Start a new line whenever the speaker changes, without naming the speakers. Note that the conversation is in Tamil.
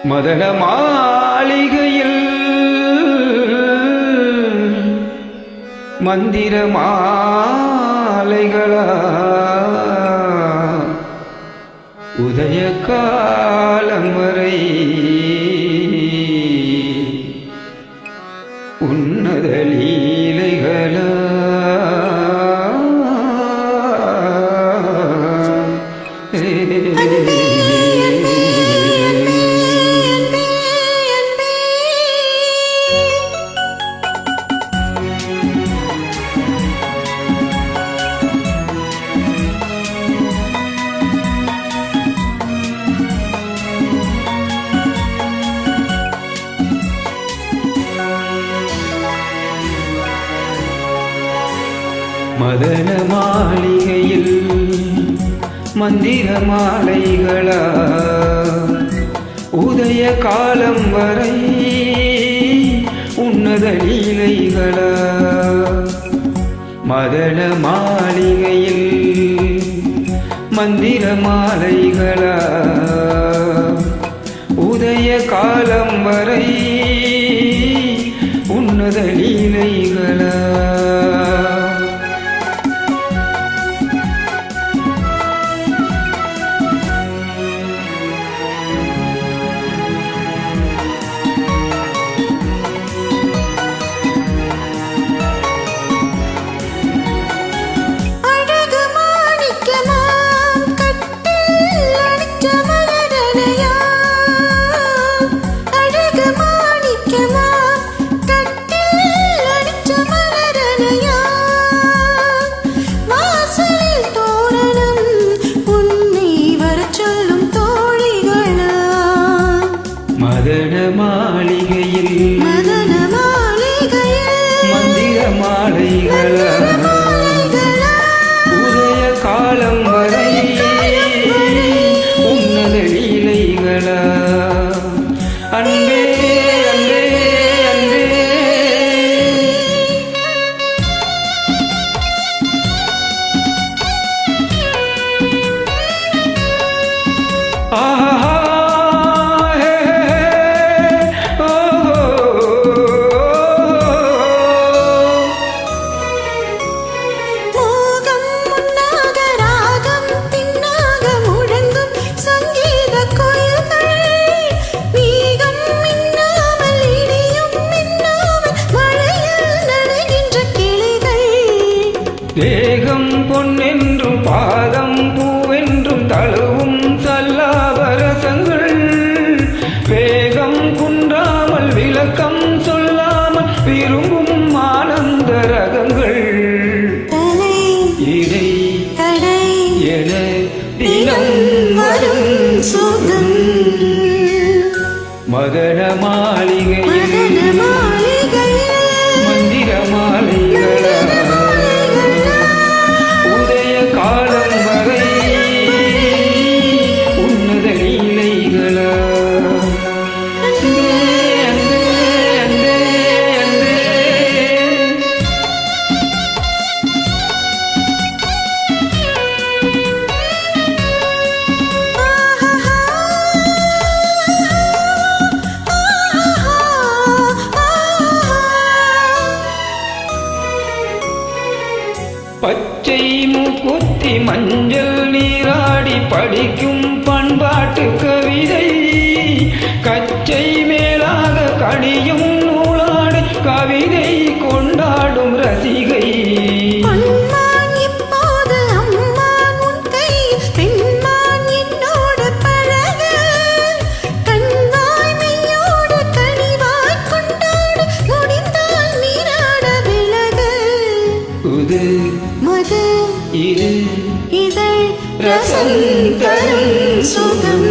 மதன மாளிகையில் மந்திர மாலைகளா உதய காலம் வரை உன்னத லீலைகளா மதன மாளிகையில் மந்திர மாலைகளா உதய காலம் வரை உன்னத லீலைகளா மதன மாளிகையில் மந்திர மாலைகளா உதய காலம் வரை உன்னத லீலைகளா மதன மாளிகையில் மந்திர மாலைகளா உதய காலம் வரை உன்னத லீலைகளா அன்பே அன்பே அன்பே ஆஹா தேகம் பொன்னென்றும் பாதம் பூவென்றும் தழுவும் சல்லாபரசங்கள் வேகம் குன்றாமல் விளக்கம் சொல்லாமல் விரும்பும் ஆனந்த ரகங்கள் இடை என தினம் வரும் சுகம் மதன மாளிகையில் மந்திர மாலைகளா பச்சை மூக்குத்தி மஞ்சள் நீராடி படிக்கும் பண்பாட்டு கவிதை கச்சை மேலாக கடியும் நூலாடு கவிதை கொண்டாடும் ரசிகை இது இதழ் ரசம் தரும் சுகம்